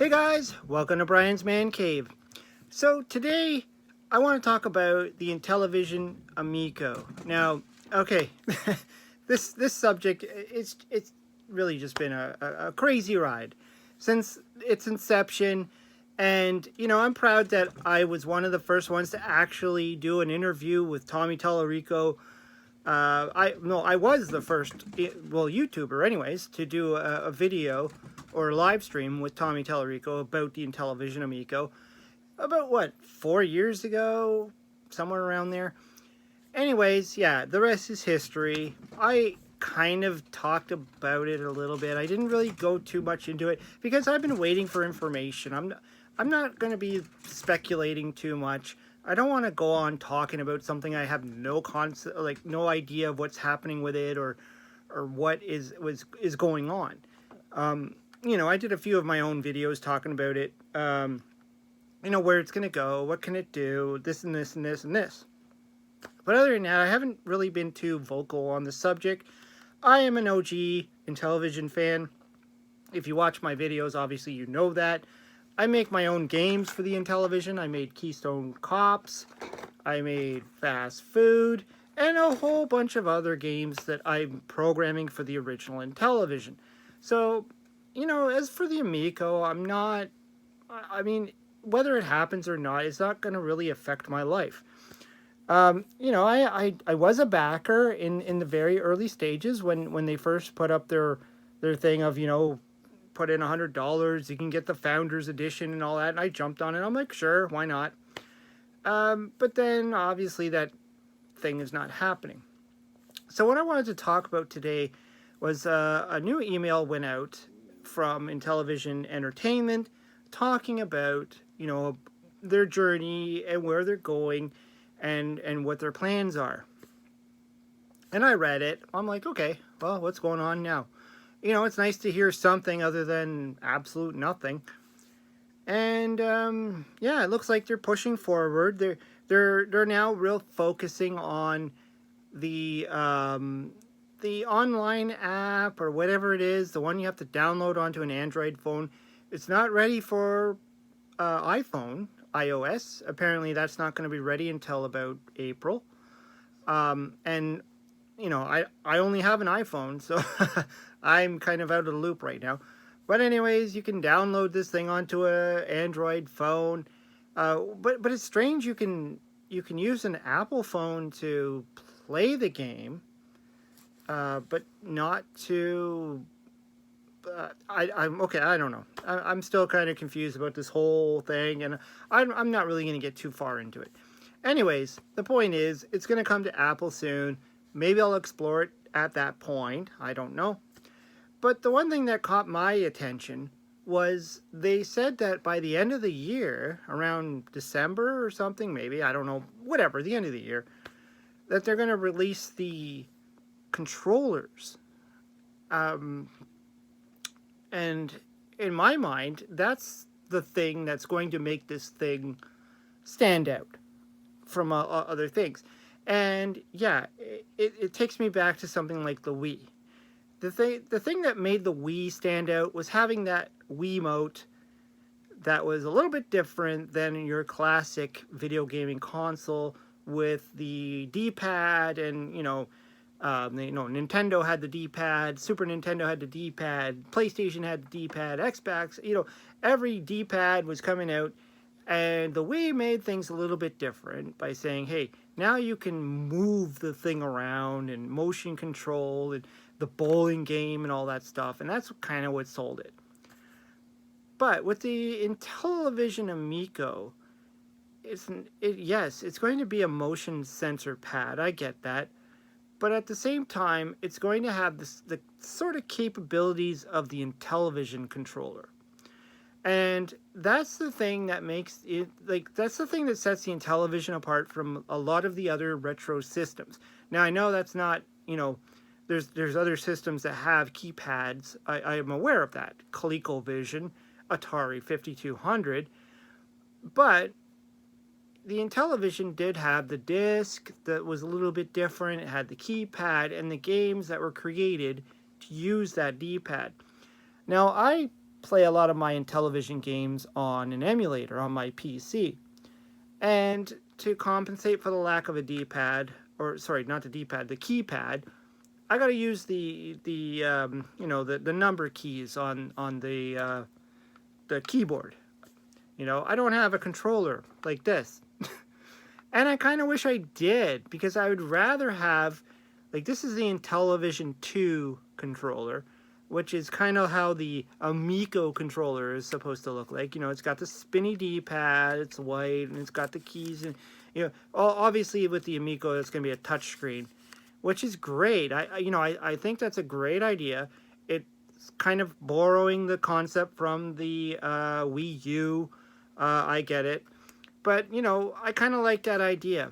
Hey guys, welcome to Brian's Man Cave. So today I want to talk about the Intellivision Amico. Now, okay, this subject it's really just been a crazy ride since its inception, and I'm proud that I was one of the first ones to actually do an interview with Tommy Tallarico. I was the first, YouTuber anyways, to do a video or a live stream with Tommy Tallarico about the Intellivision Amico. About what, 4 years ago, somewhere around there. Anyways, yeah, the rest is history. I kind of talked about it a little bit. I didn't really go too much into it because I've been waiting for information. I'm not going to be speculating too much. I don't want to go on talking about something I have no no idea of what's happening with it or what is going on. I did a few of my own videos talking about it. Where it's going to go, what can it do, this and this and this and this. But other than that, I haven't really been too vocal on the subject. I am an OG Intellivision fan. If you watch my videos, obviously you know that. I make my own games for the Intellivision. I made Keystone Cops, I made Fast Food, and a whole bunch of other games that I'm programming for the original Intellivision. So, as for the Amico, whether it happens or not, it's not going to really affect my life. I was a backer in the very early stages when they first put up their thing of, put in $100, you can get the Founders Edition and all that, and I jumped on it. I'm like, sure, why not? But then, obviously, that thing is not happening. So what I wanted to talk about today was a new email went out from Intellivision Entertainment talking about, their journey and where they're going and what their plans are. And I read it. I'm like, okay, well, what's going on now? It's nice to hear something other than absolute nothing. And yeah, it looks like they're pushing forward. They're now real focusing on the online app or whatever it is, the one you have to download onto an Android phone. It's not ready for iPhone, iOS. Apparently, that's not going to be ready until about April. And I only have an iPhone, so I'm kind of out of the loop right now. But anyways, you can download this thing onto a Android phone. But it's strange you can use an Apple phone to play the game, but not to. I'm okay. I don't know. I'm still kind of confused about this whole thing, and I'm not really going to get too far into it. Anyways, the point is, it's going to come to Apple soon. Maybe I'll explore it at that point. I don't know. But the one thing that caught my attention was they said that by the end of the year, around December or something, maybe, I don't know, whatever, the end of the year, that they're going to release the controllers. And in my mind, that's the thing that's going to make this thing stand out from other things. And yeah, it takes me back to something like the Wii. The thing that made the Wii stand out was having that Wiimote that was a little bit different than your classic video gaming console with the D-pad and, Nintendo had the D-pad, Super Nintendo had the D-pad, PlayStation had the D-pad, Xbox, every D-pad was coming out. And the Wii made things a little bit different by saying, hey, now you can move the thing around and motion control and the bowling game and all that stuff. And that's kind of what sold it. But with the Intellivision Amico, yes, it's going to be a motion sensor pad. I get that. But at the same time, it's going to have the sort of capabilities of the Intellivision controller. And that's the thing that makes it, that's the thing that sets the Intellivision apart from a lot of the other retro systems. Now, I know that's not, there's other systems that have keypads. I am aware of that. ColecoVision, Atari 5200. But the Intellivision did have the disc that was a little bit different. It had the keypad and the games that were created to use that D-pad. Now, I play a lot of my Intellivision games on an emulator on my PC. And to compensate for the lack of a D-pad, or sorry, not the D-pad, the keypad, I got to use the number keys on the keyboard. I don't have a controller like this. And I kind of wish I did, because I would rather have, like, this is the Intellivision 2 controller, which is kind of how the Amico controller is supposed to look like. It's got the spinny D-pad, it's white, and it's got the keys. And, obviously with the Amico, it's going to be a touch screen, which is great. I think that's a great idea. It's kind of borrowing the concept from the Wii U. I get it. But, I kind of like that idea.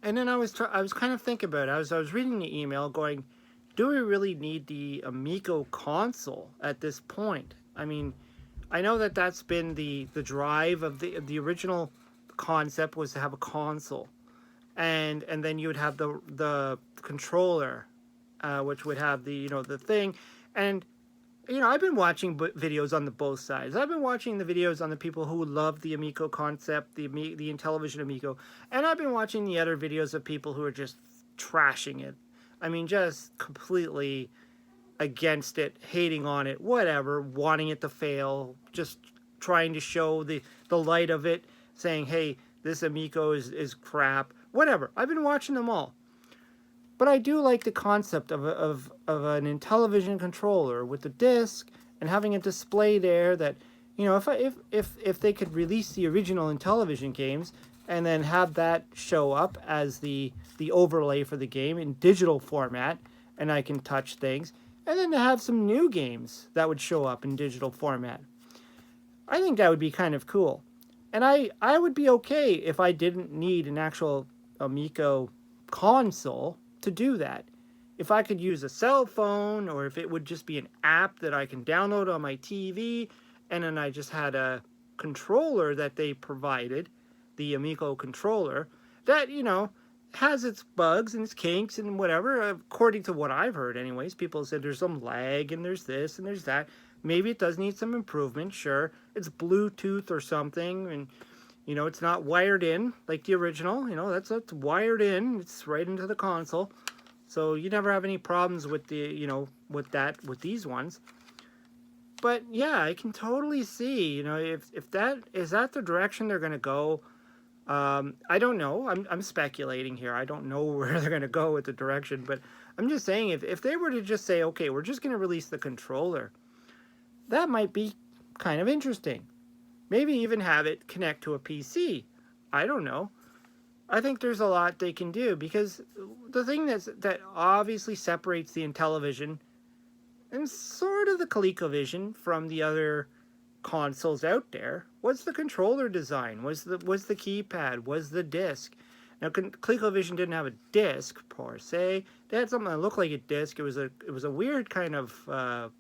And then I was kind of thinking about it. I was reading the email going, do we really need the Amico console at this point? I mean, I know that that's been the drive of the original concept, was to have a console. And then you would have the controller, which would have the thing. And I've been watching videos on both sides. I've been watching the videos on the people who love the Amico concept, the Intellivision Amico, and I've been watching the other videos of people who are just trashing it. I mean, just completely against it, hating on it, whatever, wanting it to fail, just trying to show the light of it, saying, hey, this Amico is crap, whatever. I've been watching them all. But I do like the concept of an Intellivision controller with the disc and having a display there that, if they could release the original Intellivision games and then have that show up as the overlay for the game in digital format, and I can touch things, and then to have some new games that would show up in digital format. I think that would be kind of cool. And I would be okay if I didn't need an actual Amico console to do that. If I could use a cell phone, or if it would just be an app that I can download on my TV, and then I just had a controller that they provided, the Amico controller, that, has its bugs and its kinks and whatever, according to what I've heard anyways. People said there's some lag and there's this and there's that. Maybe it does need some improvement, sure. It's Bluetooth or something, and it's not wired in like the original. That's wired in. It's right into the console. So you never have any problems with with these ones. But yeah, I can totally see, if that is that the direction they're going to go. I don't know. I'm speculating here. I don't know where they're going to go with the direction, but I'm just saying, if they were to just say, okay, we're just going to release the controller, that might be kind of interesting. Maybe even have it connect to a PC. I don't know. I think there's a lot they can do, because the thing that obviously separates the Intellivision and sort of the ColecoVision from the other consoles out there was the controller design, was the keypad, was the disc. Now, ColecoVision didn't have a disc per se. They had something that looked like a disc. It was a weird kind of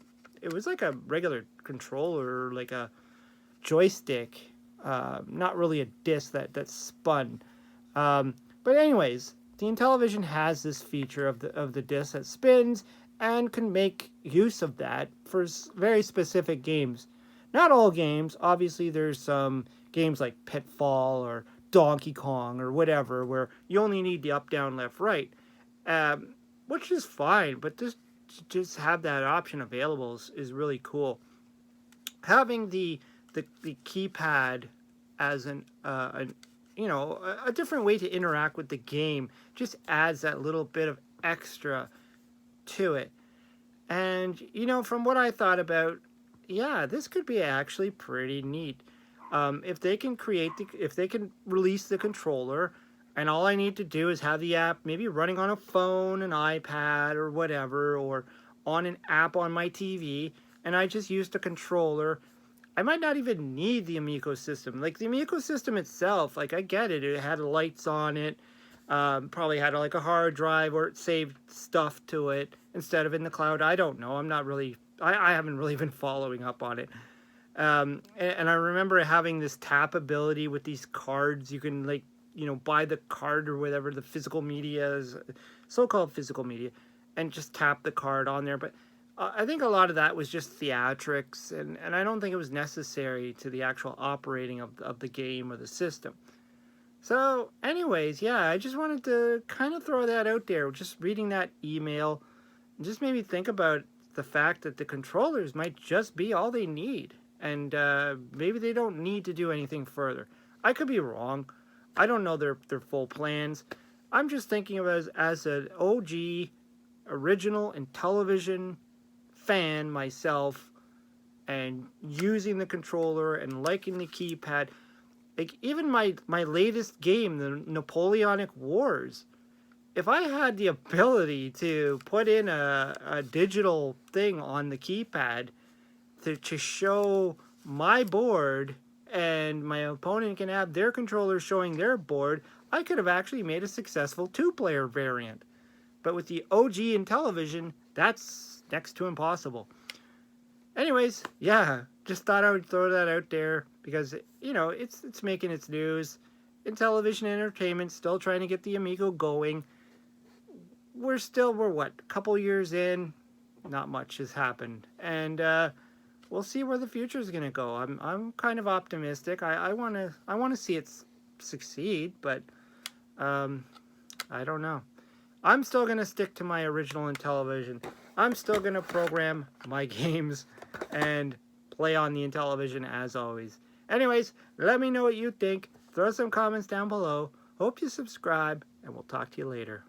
it was like a regular controller, like a joystick, not really a disc that spun. But anyways, the Intellivision has this feature of the disc that spins and can make use of that for very specific games. Not all games. Obviously, there's some games like Pitfall or Donkey Kong or whatever where you only need the up, down, left, right, which is fine. But just have that option available is really cool. Having the keypad as a different way to interact with the game just adds that little bit of extra to it. And from what I thought about, yeah, this could be actually pretty neat. If they can release the controller, and all I need to do is have the app maybe running on a phone, an iPad, or whatever, or on an app on my TV, and I just use the controller. I might not even need the Amico system. Like, the Amico system itself, like, I get it. It had lights on it. Probably had like a hard drive or it saved stuff to it instead of in the cloud. I don't know. I haven't really been following up on it. And I remember having this tap ability with these cards. You can, like, buy the card or whatever, the physical media is, so-called physical media, and just tap the card on there. But I think a lot of that was just theatrics, and I don't think it was necessary to the actual operating of the game or the system. So, anyways, yeah, I just wanted to kind of throw that out there. Just reading that email just made me think about the fact that the controllers might just be all they need, and maybe they don't need to do anything further. I could be wrong. I don't know their full plans. I'm just thinking of it as an OG original Intellivision fan myself, and using the controller and liking the keypad. Like even my latest game, the Napoleonic Wars, if I had the ability to put in a digital thing on the keypad to show my board, and my opponent can have their controller showing their board, I could have actually made a successful two-player variant. But with the OG Intellivision, that's next to impossible. Anyways, yeah, just thought I would throw that out there because, you know, it's making its news. Intellivision Entertainment still trying to get the Amico going. We're what, a couple years in? Not much has happened, and we'll see where the future is gonna go. I'm kind of optimistic. I wanna see it succeed, but I don't know. I'm still gonna stick to my original Intellivision. I'm still gonna program my games and play on the Intellivision as always. Anyways, let me know what you think. Throw some comments down below. Hope you subscribe, and we'll talk to you later.